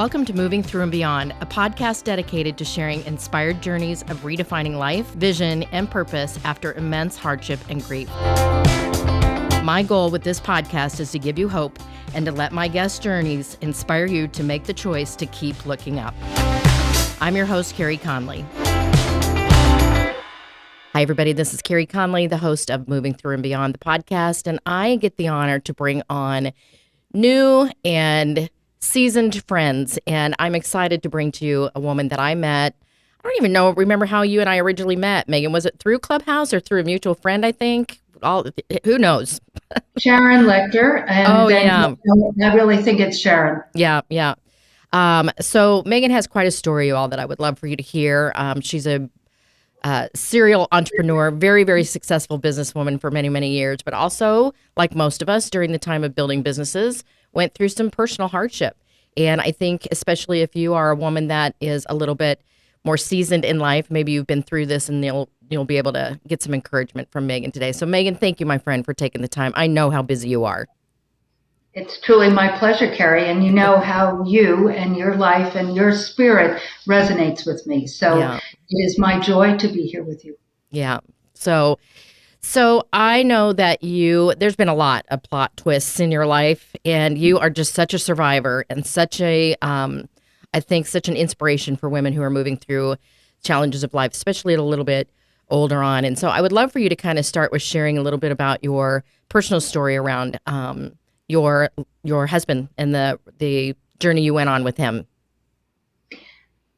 Welcome to Moving Through and Beyond, a podcast dedicated to sharing inspired journeys of redefining life, vision, and purpose after immense hardship and grief. My goal with this podcast is to give you hope and to let my guest journeys inspire you to make the choice to keep looking up. I'm your host, Carey Conley. Hi, everybody. This is Carey Conley, the host of Moving Through and Beyond, the podcast, and I get the honor to bring on new and seasoned friends, and I'm excited to bring to you a woman that I met. I don't even remember how you and I originally met, Megan. Was it through Clubhouse or through a mutual friend, I think? Who knows? Sharon Lecter. And I really think it's Sharon. Yeah. So Megan has quite a story, all that I would love for you to hear. She's a serial entrepreneur, very, very successful businesswoman for many, many years, but also, like most of us, during the time of building businesses, went through some personal hardship. And I think, especially if you are a woman that is a little bit more seasoned in life, maybe you've been through this and you'll be able to get some encouragement from Megan today. So Megan, thank you, my friend, for taking the time. I know how busy you are. It's truly my pleasure, Carey. And you know how you and your life and your spirit resonates with me. So It is my joy to be here with you. Yeah. So I know that there's been a lot of plot twists in your life, and you are just such a survivor and such a, I think, such an inspiration for women who are moving through challenges of life, especially at a little bit older on. And so I would love for you to kind of start with sharing a little bit about your personal story around your husband and the journey you went on with him.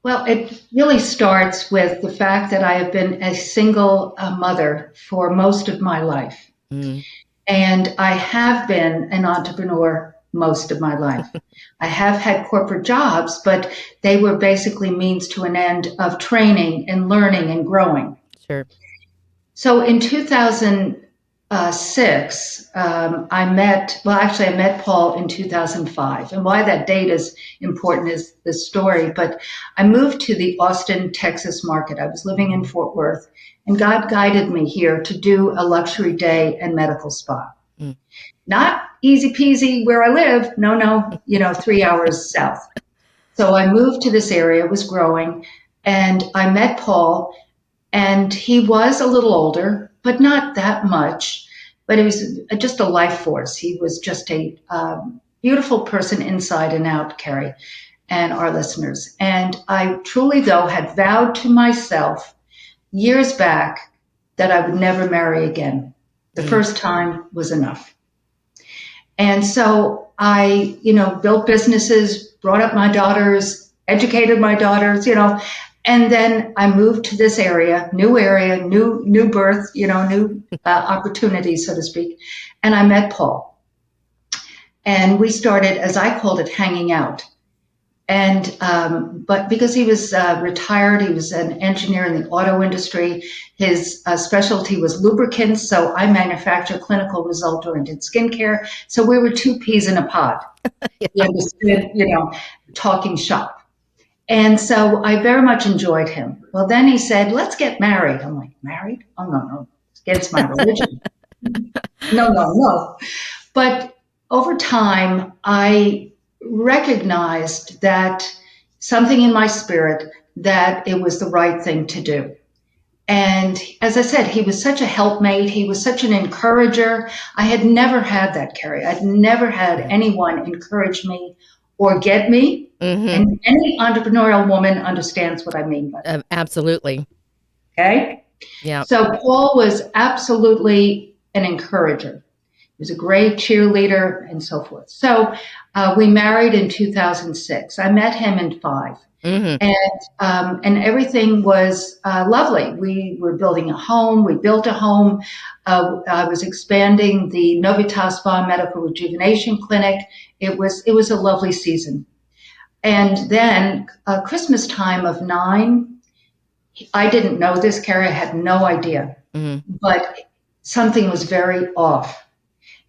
Well, it really starts with the fact that I have been a single mother for most of my life. Mm. And I have been an entrepreneur most of my life. I have had corporate jobs, but they were basically means to an end of training and learning and growing. Sure. So in 2006, I met Paul in 2005. And why that date is important is the story. But I moved to the Austin, Texas market. I was living in Fort Worth, and God guided me here to do a luxury day and medical spa. Mm. Not easy peasy where I live. No, 3 hours south. So I moved to this area, it was growing, and I met Paul, and he was a little older, but not that much. But it was just a life force. He was just a beautiful person inside and out, Carey, and our listeners. And I truly, though, had vowed to myself years back that I would never marry again. The first time was enough. And so I, built businesses, brought up my daughters, educated my daughters, and then I moved to this area, new birth, new opportunities, so to speak. And I met Paul. And we started, as I called it, hanging out. And but because he was retired, he was an engineer in the auto industry. His specialty was lubricants. So I manufacture clinical result-oriented skincare. So we were two peas in a pod. Yeah. We understood, talking shop. And so I very much enjoyed him. Well, then he said, let's get married. I'm like, married? Oh, no. It's against my religion. No. But over time, I recognized that something in my spirit that it was the right thing to do. And as I said, he was such a helpmate. He was such an encourager. I had never had that, Carey. I'd never had anyone encourage me or get me. Mm-hmm. And any entrepreneurial woman understands what I mean by that. Absolutely. Okay? Yeah. So Paul was absolutely an encourager. He was a great cheerleader and so forth. So we married in 2006. I met him in 2005. Mm-hmm. And everything was lovely. We were building a home. We built a home. I was expanding the Novita Spa Medical Rejuvenation Clinic. It was a lovely season. And then Christmas time of 2009, I didn't know this, Carey. I had no idea. Mm-hmm. But something was very off.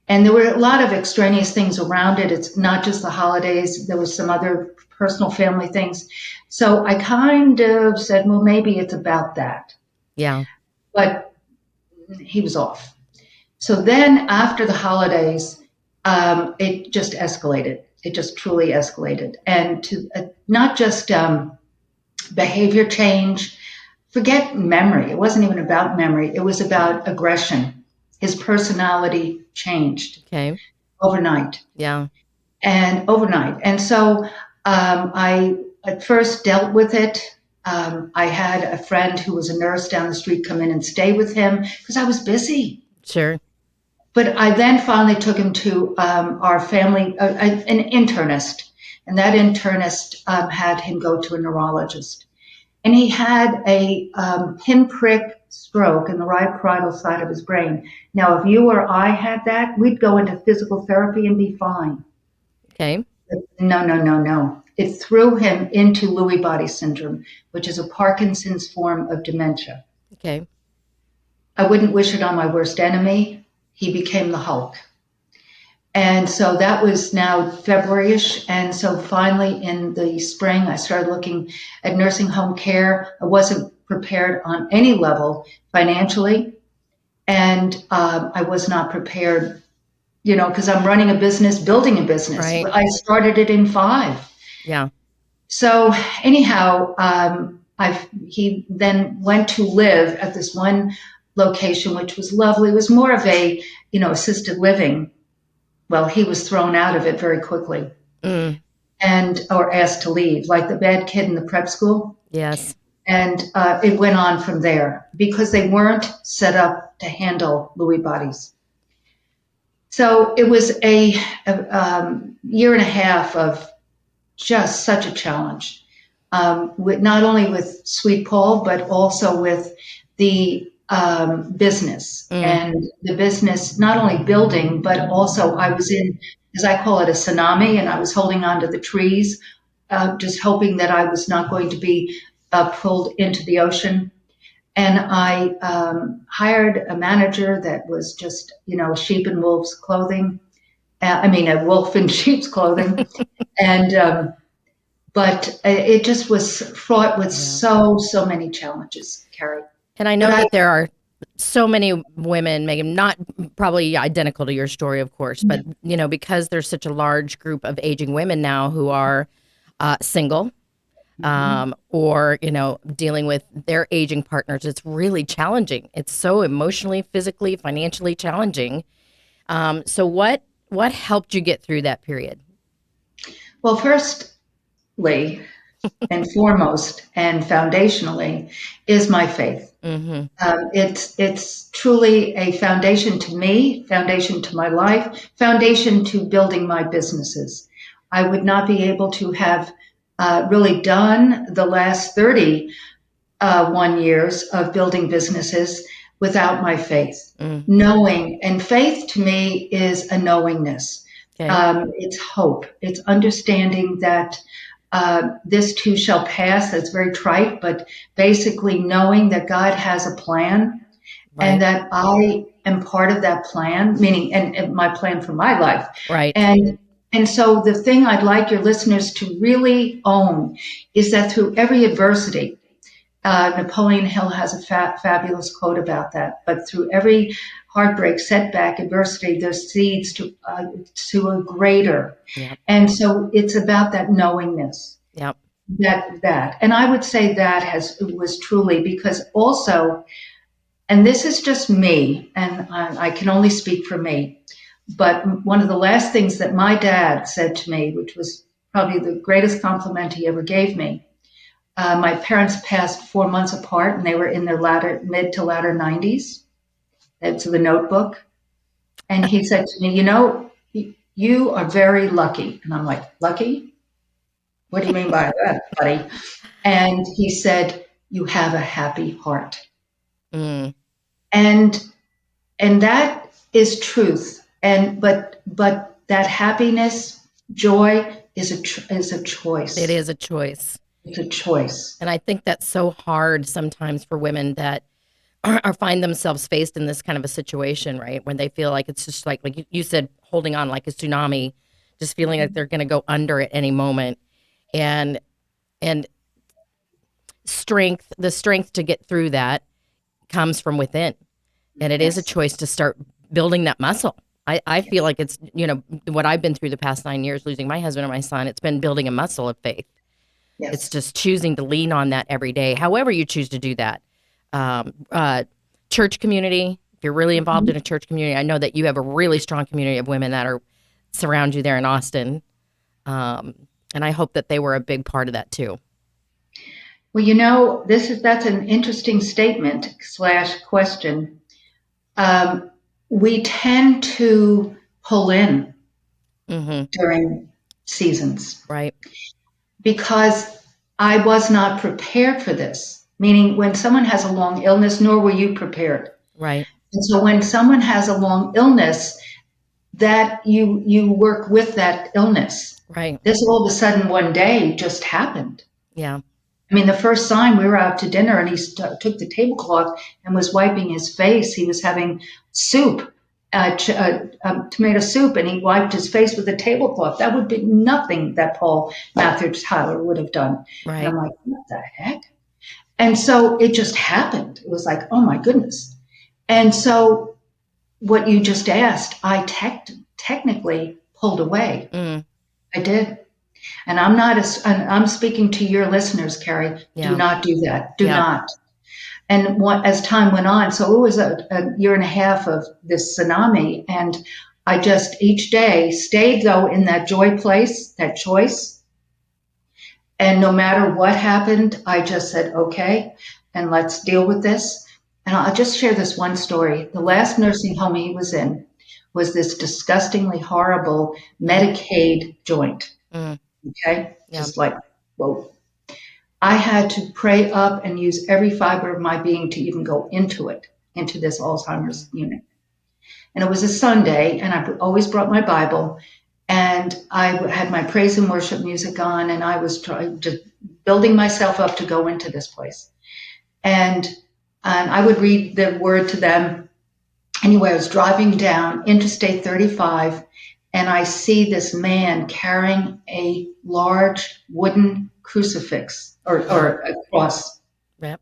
And there were a lot of extraneous things around it. It's not just the holidays. There was some other personal family things. So I kind of said, well, maybe it's about that. Yeah. But he was off. So then after the holidays, it just escalated. it just truly escalated. And to not just behavior change, forget memory. It wasn't even about memory. It was about aggression. His personality changed Okay. overnight Yeah. and so I at first dealt with it. I had a friend who was a nurse down the street come in and stay with him because I was busy. Sure. But I then finally took him to our family, an internist, and that internist had him go to a neurologist. And he had a pinprick stroke in the right parietal side of his brain. Now, if you or I had that, we'd go into physical therapy and be fine. Okay. No, no, no, no. It threw him into Lewy body syndrome, which is a Parkinson's form of dementia. Okay. I wouldn't wish it on my worst enemy. He became the Hulk. And so that was now February-ish. And so finally in the spring, I started looking at nursing home care. I wasn't prepared on any level financially. And I was not prepared, because I'm running a business, building a business. Right. I started it in 5. Yeah. So anyhow, he then went to live at this one location, which was lovely. It was more of a, assisted living. Well, he was thrown out of it very quickly Mm. or asked to leave, like the bad kid in the prep school. Yes. And it went on from there because they weren't set up to handle Lewy bodies. So it was a year and a half of just such a challenge, not only with Sweet Paul, but also with the business Mm. and the business, not only building, but also I was in, as I call it, a tsunami, and I was holding on to the trees, just hoping that I was not going to be pulled into the ocean. And I hired a manager that was just, sheep in wolf's clothing. A wolf in sheep's clothing. And but it just was fraught with Yeah. so many challenges, Carey. And I But know that there are so many women, Megan, not probably identical to your story, of course, but because there's such a large group of aging women now who are single, or dealing with their aging partners, it's really challenging. It's so emotionally, physically, financially challenging. So what helped you get through that period? well, firstly and foremost and foundationally is my faith. Mm-hmm. It's truly a foundation to me, foundation to my life, foundation to building my businesses. I would not be able to have really done the last 31 years of building businesses without my faith. Mm. Knowing, and faith to me is a knowingness. Okay. It's hope. It's understanding that this too shall pass. That's very trite, but basically knowing that God has a plan and Right. that I am part of that plan, meaning and my plan for my life. Right. And so the thing I'd like your listeners to really own is that through every adversity, Napoleon Hill has a fabulous quote about that. But through every heartbreak, setback, adversity, there's seeds to a greater. Yep. And so it's about that knowingness. Yep. And I would say that was truly because also, and this is just me, and I can only speak for me. But one of the last things that my dad said to me, which was probably the greatest compliment he ever gave me. My parents passed 4 months apart, and they were in their mid to latter 90s. That's the Notebook. And he said to me, you are very lucky. And I'm like, lucky? What do you mean by that, buddy? And he said, you have a happy heart. Mm. And that is truth. But that happiness, joy is a choice. It is a choice. It's a choice. And I think that's so hard sometimes for women that are find themselves faced in this kind of a situation, right? When they feel like it's just like you said, holding on like a tsunami, just feeling like they're going to go under at any moment. And and the strength to get through that comes from within. And it is a Yes. choice to start building that muscle. I feel like it's, what I've been through the past 9 years, losing my husband and my son, it's been building a muscle of faith. It's Yes. just choosing to lean on that every day, however you choose to do that. Um, uh, Church community, if you're really involved in a church community, I know that you have a really strong community of women that are surround you there in Austin. Um, and I hope that they were a big part of that too. Well, that's an interesting statement slash question. We tend to pull in Hmm. during seasons Right, because I was not prepared for this. Meaning, when someone has a long illness, nor were you prepared. right, And so, when someone has a long illness, that you work with that illness. right. This all of a sudden one day just happened. Yeah, I mean, the first sign, we were out to dinner and he took the tablecloth and was wiping his face. He was having soup, tomato soup, and he wiped his face with a tablecloth. That would be nothing that Paul Matthew Tyler would have done. And I'm right. like, what the heck? And so it just happened. It was like, oh my goodness. And so what you just asked, I technically pulled away. Mm, I did. And I'm not, and I'm speaking to your listeners, Carey. Do yeah, not do that. Do yeah. not. And as time went on, so it was a year and a half of this tsunami. And I just each day stayed, though, in that joy place, that choice. And no matter what happened, I just said, okay, and let's deal with this. And I'll just share this one story. The Yeah. last nursing home he was in was this disgustingly horrible Mm, Medicaid joint. mm, Okay. yeah. Just like, whoa. I had to pray up and use every fiber of my being to even go into it, into this Mm, Alzheimer's unit. And it was a Sunday, and I always brought my Bible, and I had my praise and worship music on, and I was just building myself up to go into this place. And, and I would read the word to them. Anyway, I was driving down Interstate 35, and I see this man carrying a large wooden crucifix yeah. or a cross, Yep.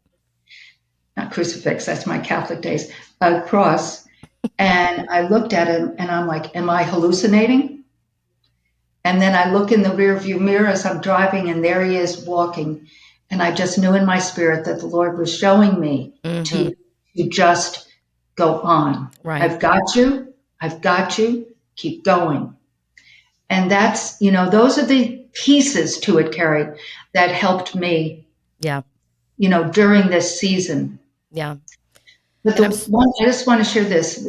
not crucifix, that's my Catholic days, a cross. And I looked at him and I'm like, am I hallucinating? And then I look in the rearview mirror as I'm driving, and there he is walking. And I just knew in my spirit that the Lord was showing me Hmm. to just go on. Right. I've got you. I've got you. Keep going. And that's, those are the pieces to it, Carey, that helped me, Yeah. during this season. Yeah. But And the one, I just want to share this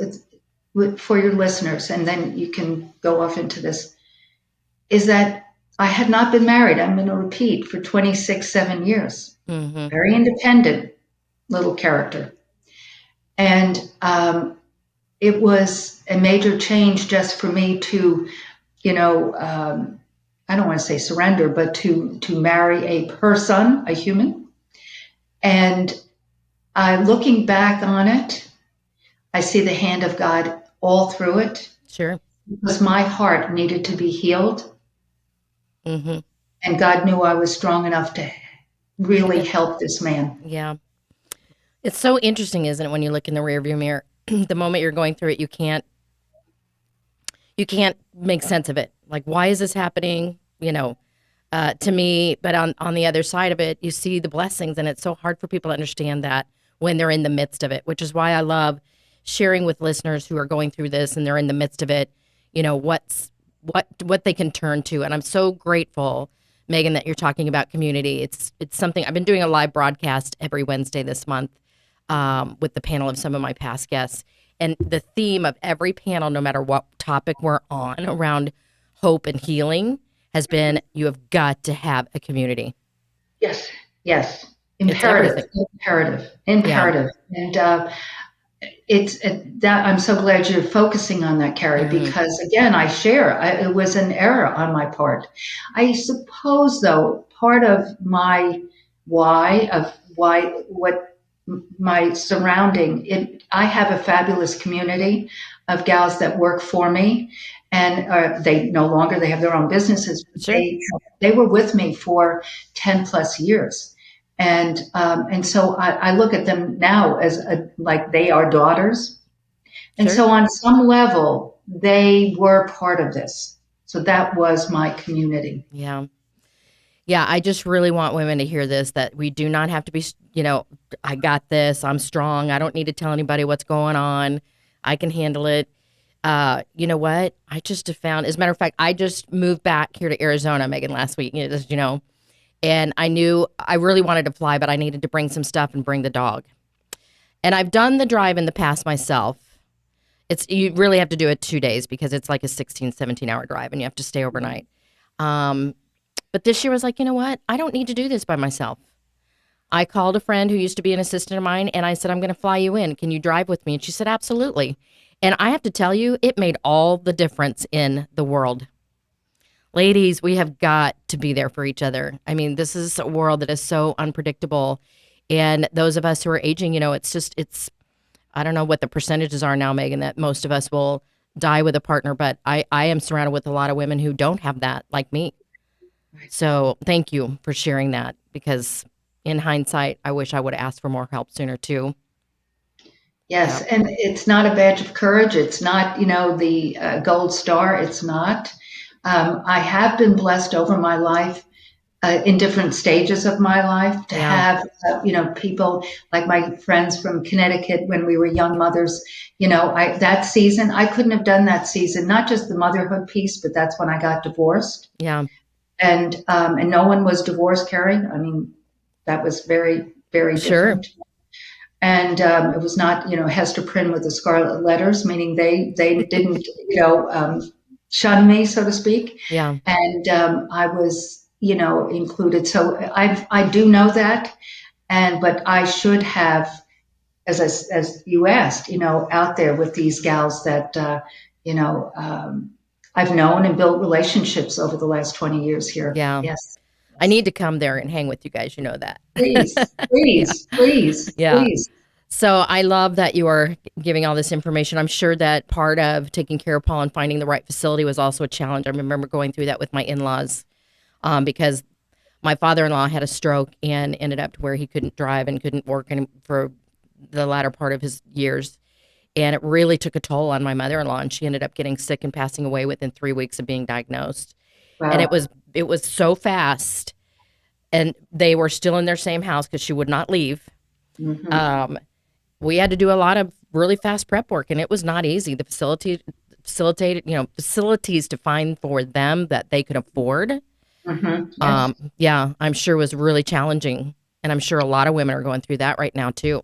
for your listeners, and then you can go off into this, is that I had not been married. I'm going to repeat for 26, 7 years. hmm Very independent little character. And it was a major change just for me to, I don't want to say surrender, but to marry a person, a human. And looking back on it, I see the hand of God all through it Sure. because my heart needed to be healed. Hmm. And God knew I was strong enough to really help this man. Yeah. It's so interesting, isn't it, when you look in the rearview mirror? The moment you're going through it, you can't make sense of it. Like, why is this happening? To me, but on the other side of it, you see the blessings, and it's so hard for people to understand that when they're in the midst of it, which is why I love sharing with listeners who are going through this and they're in the midst of it, what they can turn to. And I'm so grateful, Megan, that you're talking about community. It's something I've been doing a live broadcast every Wednesday this month with the panel of some of my past guests. And the theme of every panel, no matter what topic we're on around hope and healing, has been you have got to have a community. Yes, yes. It's Imperative, everything. imperative, Yeah. imperative. And that I'm so glad you're focusing on that, Carey, Hmm. because again, it was an error on my part. I suppose, though, part of my what my surrounding, I have a fabulous community of gals that work for me, and they no longer, they have their own businesses. But Sure. they were with me for 10 plus years. And so I look at them now as like they are daughters. And Sure. so on some level, they were part of this. So that was my community. Yeah. Yeah, I just really want women to hear this, that we do not have to be, I got this, I'm strong, I don't need to tell anybody what's going on, I can handle it. You know what? I just have found, as a matter of fact, I just moved back here to Arizona, Megan, last week, as you know, and I knew I really wanted to fly, but I needed to bring some stuff and bring the dog. And I've done the drive in the past myself. You really have to do it 2 days because it's like a 16, 17-hour drive and you have to stay overnight. Um, but this year was like, you know what? I don't need to do this by myself. I called a friend who used to be an assistant of mine and I said, I'm going to fly you in. Can you drive with me? And she said, absolutely. And I have to tell you, it made all the difference in the world. Ladies, we have got to be there for each other. I mean, this is a world that is so unpredictable. And those of us who are aging, I don't know what the percentages are now, Megan, that most of us will die with a partner, but I am surrounded with a lot of women who don't have that, like me. So thank you for sharing that, because in hindsight, I wish I would have asked for more help sooner too. Yes, Yeah. and it's not a badge of courage. It's not, the gold star. It's not. I have been blessed over my life, in different stages of my life, to Yeah. have, people like my friends from Connecticut when we were young mothers. That season, I couldn't have done that season, not just the motherhood piece, but that's when I got divorced. Yeah. And no one was divorced, Carey. I mean, that was very, very Sure. different. And it was not, Hester Prynne with the scarlet letters, meaning they didn't, shun me, so to speak. Yeah. And I was, included. So I do know that, but I should have, as you asked, out there with these gals that, you know, um, I've known and built relationships over the last 20 years here. Yeah. Yes. I Yes. need to come there and hang with you guys. You know that. Please, Yeah. please, please, Yeah. please. So I love that you are giving all this information. I'm sure that part of taking care of Paul and finding the right facility was also a challenge. I remember going through that with my in-laws, because my father-in-law had a stroke and ended up to where he couldn't drive and couldn't work for the latter part of his years. And it really took a toll on my mother-in-law, and she ended up getting sick and passing away within 3 weeks of being diagnosed. And it Wow. was it was so fast, and they were still in their same house because she would not leave. Hmm. Um, we had to do a lot of really fast prep work, and it was not easy. The facilities to find for them that they could afford. Hmm. Yes. Yeah, I'm sure was really challenging, and I'm sure a lot of women are going through that right now too.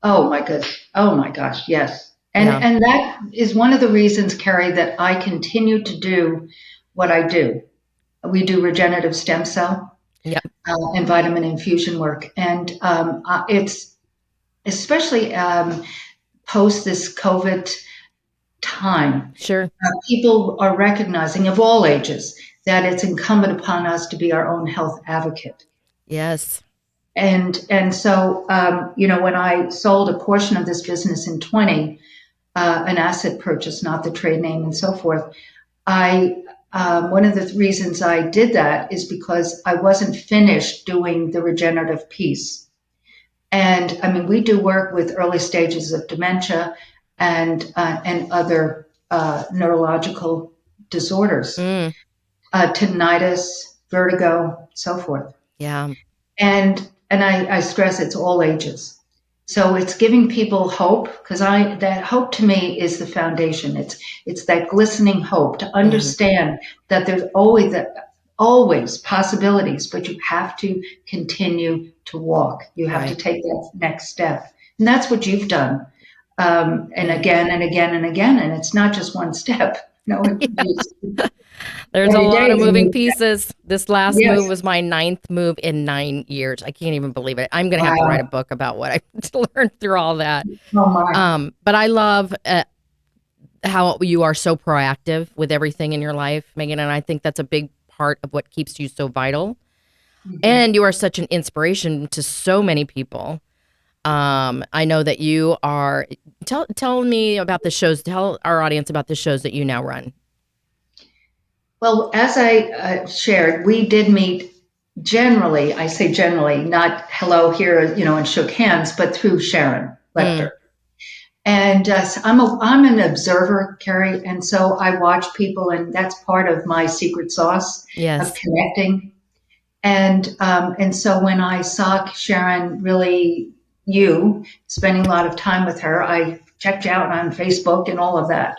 Oh my goodness. Oh my gosh. Yes. And Yeah. and that is one of the reasons, Carrie, that I continue to do what I do. We do regenerative stem cell Yep. and vitamin infusion work, and it's especially post this COVID time. Sure. People are recognizing, of all ages, that it's incumbent upon us to be our own health advocate. Yes. And so, when I sold a portion of this business in 20, an asset purchase, not the trade name and so forth, I one of the reasons I did that is because I wasn't finished doing the regenerative piece. And I mean, we do work with early stages of dementia and other neurological disorders, Mm, tinnitus, vertigo, so forth. yeah. And I stress it's all ages. So it's giving people hope, because I that hope to me is the foundation. It's that glistening hope to Hmm. understand that there's always possibilities, but you have to continue to walk. You have to Right. take that next step, and that's what you've done, and Yeah. again and again and again. And it's not just one step. No, it could be There's a every day. lot of Is a moving new step. pieces. This last move Yes. was my ninth move in 9 years. I can't even believe it. I'm going to have to write a Wow. book about what I learned through all that. Oh my. But I love how you are so proactive with everything in your life, Megan, and I think that's a big part of what keeps you so vital. Mhm. And you are such an inspiration to so many people. I know that you are. Tell me about the shows. Tell our audience about the shows that you now run. Well, as I shared, we did meet generally, I say generally, not hello here, and shook hands, but through Sharon Mm, Lecter. And so I'm an observer, Carey, and so I watch people, and that's part of my secret sauce of Yes. connecting. And so when I saw Sharon, really you spending a lot of time with her, I checked you out on Facebook and all of that.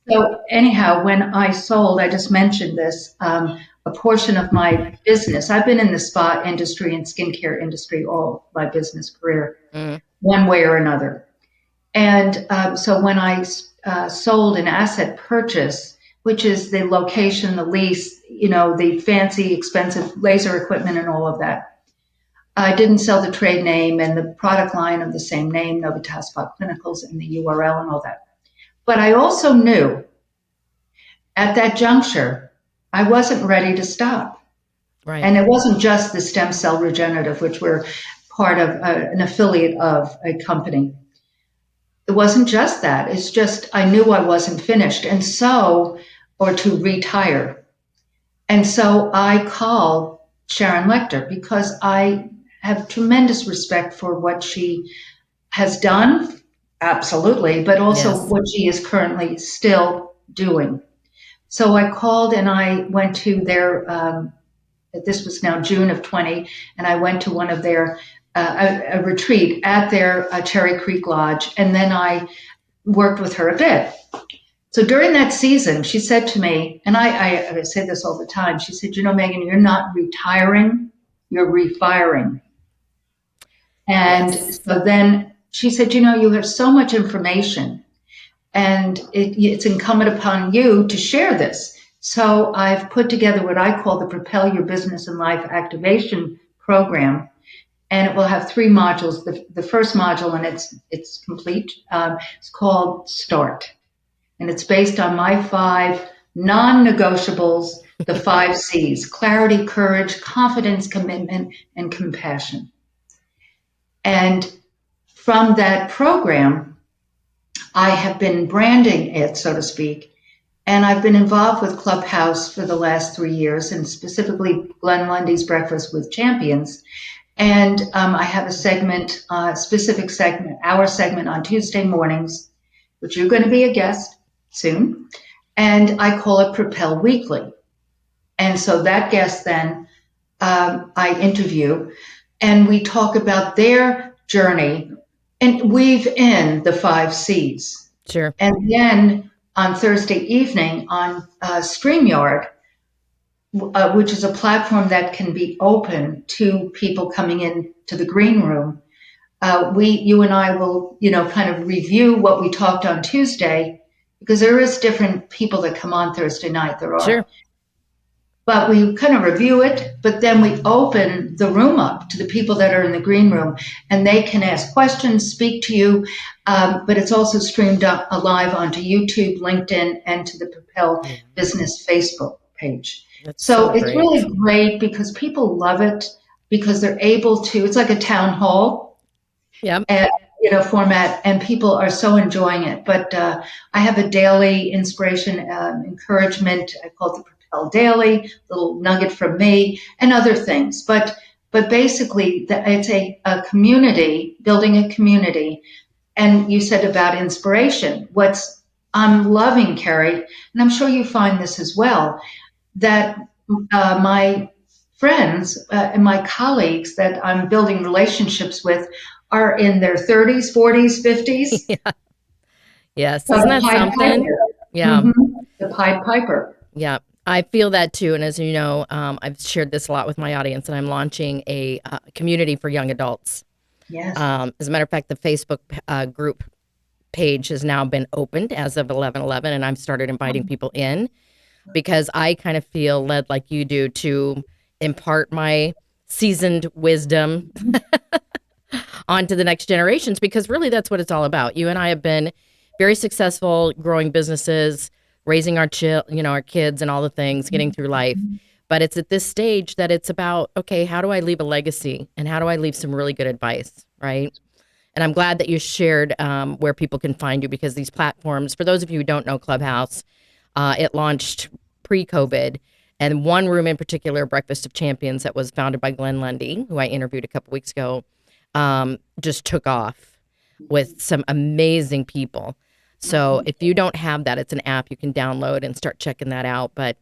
So anyhow, when I sold, I just mentioned this, a portion of my business. I've been in the spa industry and skincare industry all my business career, Mm, one way or another. And so when I sold an asset purchase, which is the location, the lease, the fancy, expensive laser equipment and all of that, I didn't sell the trade name and the product line of the same name, Novita Spa Clinicals, and the URL and all that. But I also knew at that juncture, I wasn't ready to stop. right. And it wasn't just the stem cell regenerative, which we're part of an affiliate of a company. It wasn't just that. It's just I knew I wasn't finished. And so, or to retire. And so I called Sharon Lechter because I have tremendous respect for what she has done, absolutely, but also Yes. what she is currently still doing. So I called and I went to their, this was now June of 20, and I went to one of their, a retreat at their Cherry Creek Lodge, and then I worked with her a bit. So during that season, she said to me, and I say this all the time, she said, Megan, you're not retiring, you're refiring. And Yes. so then she said, you have so much information and it's incumbent upon you to share this. So I've put together what I call the Propel Your Business and Life Activation Program, and it will have three modules. The first module, and it's complete, it's called Start, and it's based on my five non-negotiables, the five C's: clarity, courage, confidence, commitment, and compassion. And from that program, I have been branding it, so to speak, and I've been involved with Clubhouse for the last 3 years, and specifically Glenn Lundy's Breakfast with Champions. And I have a segment, specific segment, our segment on Tuesday mornings, which you're going to be a guest soon. And I call it Propel Weekly. And so that guest then I interview, and we talk about their journey and weave in the five C's. Sure. And then on Thursday evening on StreamYard, which is a platform that can be open to people coming in to the green room, you and I will, kind of review what we talked on Tuesday, because there is different people that come on Thursday night. There are. Sure. But we kind of review it, but then we open the room up to the people that are in the green room, and they can ask questions, speak to you. But it's also streamed up live onto YouTube, LinkedIn, and to the Propel Yeah. Business Facebook page. That's So so it's really great. great because people love it, because they're able to. It's like a town hall Yep. and format, and people are so enjoying it. But I have a daily inspiration, encouragement. I call it the Propel Daily, little nugget from me, and other things. But basically, it's a community, building a community. And you said about inspiration. What's I'm loving, Carey, and I'm sure you find this as well, that my friends and my colleagues that I'm building relationships with are in their 30s, 40s, 50s. Yeah. Yes. So Isn't the that Pied something? Piper. Yeah. hmm The Pied Piper. Yeah. I feel that too. And as you know, I've shared this a lot with my audience, and I'm launching a community for young adults. Yes. As a matter of fact, the Facebook group page has now been opened as of 11/11, and I've started inviting people in because I kind of feel led, like you do, to impart my seasoned wisdom onto the next generations, because really that's what it's all about. You and I have been very successful growing businesses, raising our kids and all the things, getting through life. But it's at this stage that it's about, okay, how do I leave a legacy, and how do I leave some really good advice, right? And I'm glad that you shared where people can find you, because these platforms, for those of you who don't know Clubhouse, it launched pre-COVID. And one room in particular, Breakfast of Champions, that was founded by Glenn Lundy, who I interviewed a couple weeks ago, just took off. with some amazing people. So if you don't have that, it's an app you can download and start checking that out. But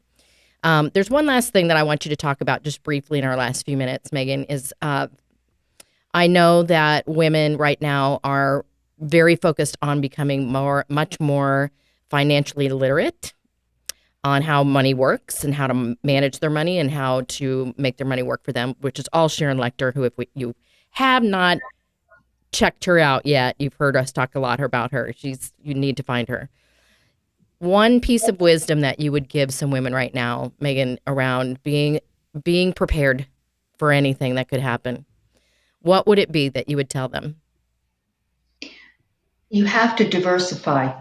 there's one last thing that I want you to talk about just briefly in our last few minutes, Megan, is I know that women right now are very focused on becoming much more financially literate on how money works and how to manage their money and how to make their money work for them, which is all Sharon Lechter, who, if you have not checked her out yet, you've heard us talk a lot about her. You need to find her. One piece of wisdom that you would give some women right now, Megan, around being prepared for anything that could happen, what would it be that you would tell them? You have to diversify.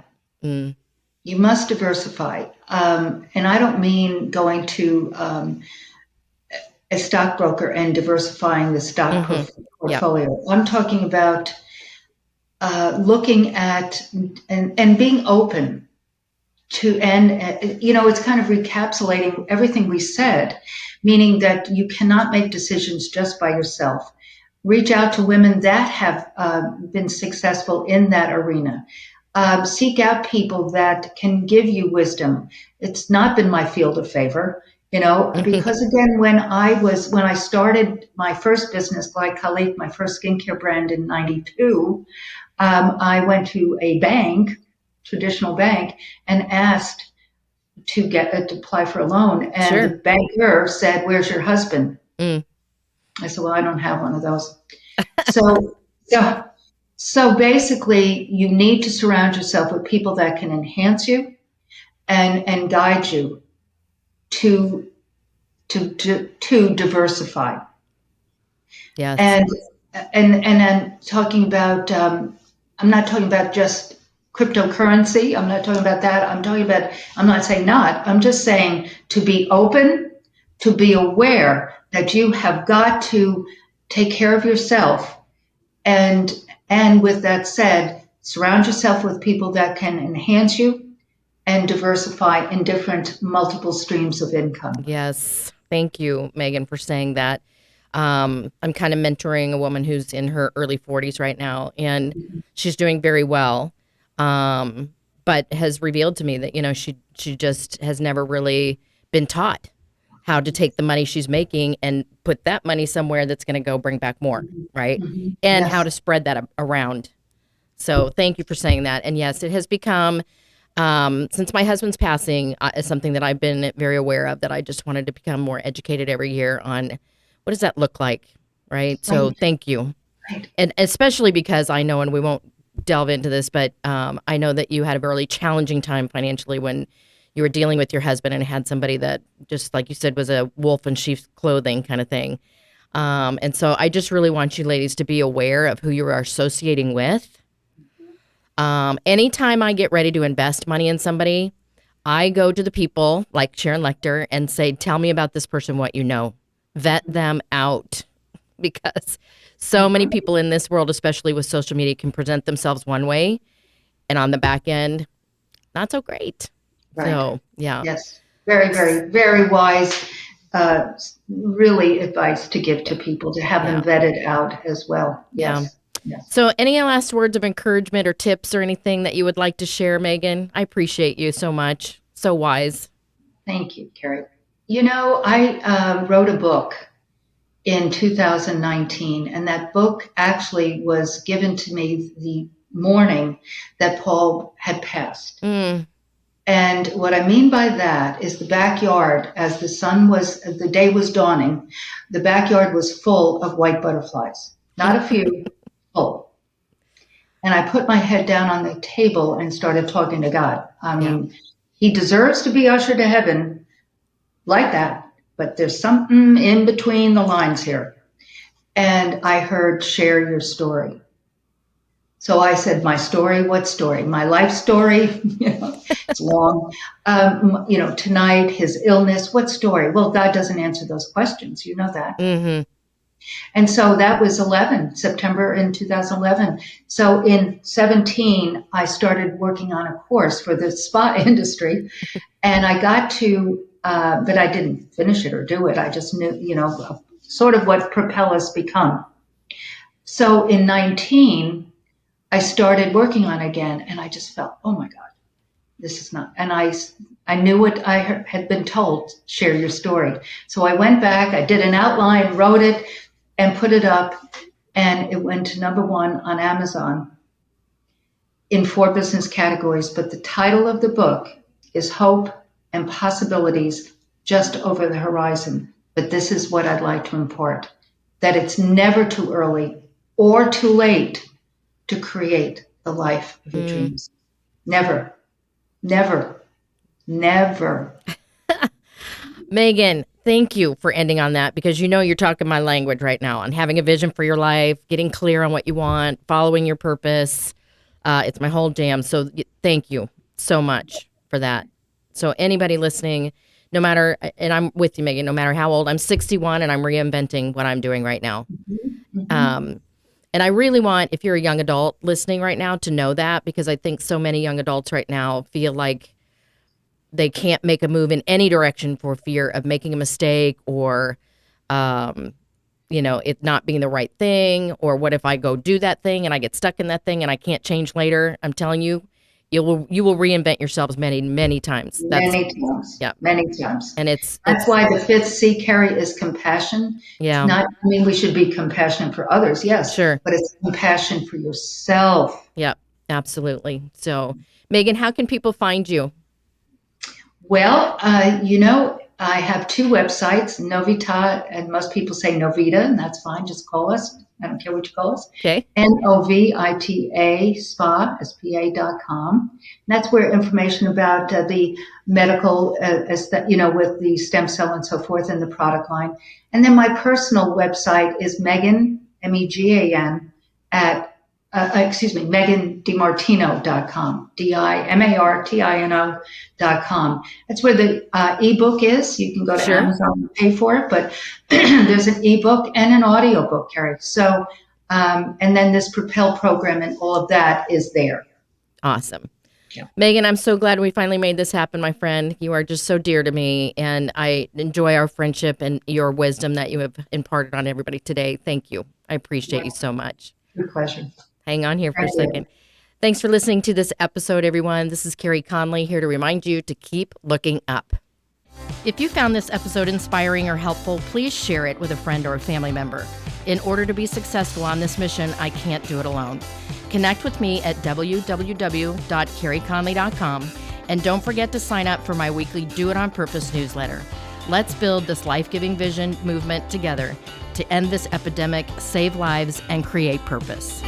Mm. You must diversify. And I don't mean going to a stockbroker and diversifying the stock Mm-hmm. Yep. portfolio. I'm talking about looking at and being open to, and it's kind of recapitulating everything we said, meaning that you cannot make decisions just by yourself. Reach out to women that have been successful in that arena. Seek out people that can give you wisdom. It's not been my field of favor, because again, when I started my first business, Glycolic, my first skincare brand in '92, I went to a bank, traditional bank, and asked to apply for a loan, and the Sure. banker said, "Where's your husband?" Mm. I said, "Well, I don't have one of those." So, so, so basically, you need to surround yourself with people that can enhance you and guide you to to diversify. Yes. And and then talking about, I'm not talking about just cryptocurrency. I'm not talking about that. I'm not saying not. I'm just saying to be open, to be aware that you have got to take care of yourself. And with that said, surround yourself with people that can enhance you and diversify in different multiple streams of income. Yes. Thank you, Megan, for saying that. I'm kind of mentoring a woman who's in her early 40s right now, and she's doing very well, but has revealed to me that, she just has never really been taught how to take the money she's making and put that money somewhere that's going to go bring back more, right? Mhm. And how Yes. to spread that around. So thank you for saying that. And yes, it has become, since my husband's passing, is something that I've been very aware of, that I just wanted to become more educated every year on what does that look like, right? So Right. thank you. Right. And especially because I know, and we won't delve into this, but I know that you had a really challenging time financially when you were dealing with your husband and had somebody that, just like you said, was a wolf in sheep's clothing kind of thing. And so I just really want you ladies to be aware of who you are associating with. Anytime I get ready to invest money in somebody, I go to the people like Sharon Lechter and say, tell me about this person, what you know. Vet them out, because so many people in this world, especially with social media, can present themselves one way and on the back end, not so great. Right. So, yeah. Yes. Very, very, very wise, uh, really advice to give Yeah. to people to have them Yeah. vetted out as well. Yeah. Yes. Yes. So, any last words of encouragement or tips or anything that you would like to share, Megan? I appreciate you so much. So wise. Thank you, Carey. I wrote a book in 2019, and that book actually was given to me the morning that Paul had passed. Mm. And what I mean by that is the backyard, as the day was dawning, the backyard was full of white butterflies. Not a few, full. And I put my head down on the table and started talking to God. I Yeah. mean, he deserves to be ushered to heaven like that, but there's something in between the lines here. And I heard, share your story. So I said, my story, what story? My life story? It's long. Tonight, his illness, what story? Well, God doesn't answer those questions. You know that. Mm-hmm. And so that was September in 2011. So in 17, I started working on a course for the spa industry. And I got to, but I didn't finish it or do it. I just knew, sort of what Propel has become. So in 19, I started working on it again, and I just felt, oh my God, this is not. And I knew what I had been told, share your story. So I went back, I did an outline, wrote it, and put it up, and it went to #1 on Amazon in 4 business categories. But the title of the book is Hope and Possibilities Just Over the Horizon. But this is what I'd like to impart, that it's never too early or too late to create the life of your dreams. Never, never, never. Megan, thank you for ending on that, because you're talking my language right now on having a vision for your life, getting clear on what you want, following your purpose. It's my whole jam. So thank you so much for that. So anybody listening, no matter, and I'm with you, Megan, no matter how old, I'm 61 and I'm reinventing what I'm doing right now. And I really want, if you're a young adult listening right now, to know that, because I think so many young adults right now feel like they can't make a move in any direction for fear of making a mistake, or, it not being the right thing, or what if I go do that thing and I get stuck in that thing and I can't change later. I'm telling you, you will reinvent yourselves many, many times. Many times. Yeah. Many times. And that's why the 5th C, Carey, is compassion. Yeah. It's not, we should be compassionate for others, yes. Sure. But it's compassion for yourself. Yeah, absolutely. So, Megan, how can people find you? Well, I have 2 websites, Novita, and most people say Novita, and that's fine. Just call us. I don't care what you call us. Okay. Novita spa.com. And that's where information about the medical, with the stem cell and so forth, and the product line. And then my personal website is Megan, MEGAN, at MeganDiMartino.com, DiMartino.com. That's where the ebook is. You can go to Amazon and pay for it, but there's an ebook and an audio book, Carey. So, and then this Propel program and all of that is there. Awesome. Yeah. Megan, I'm so glad we finally made this happen, my friend. You are just so dear to me, and I enjoy our friendship and your wisdom that you have imparted on everybody today. Thank you. I appreciate you so much. Good pleasure. Hang on here for a second. Thanks for listening to this episode, everyone. This is Carey Conley, here to remind you to keep looking up. If you found this episode inspiring or helpful, please share it with a friend or a family member. In order to be successful on this mission, I can't do it alone. Connect with me at www.careyconley.com, and don't forget to sign up for my weekly Do It On Purpose newsletter. Let's build this life-giving vision movement together to end this epidemic, save lives, and create purpose.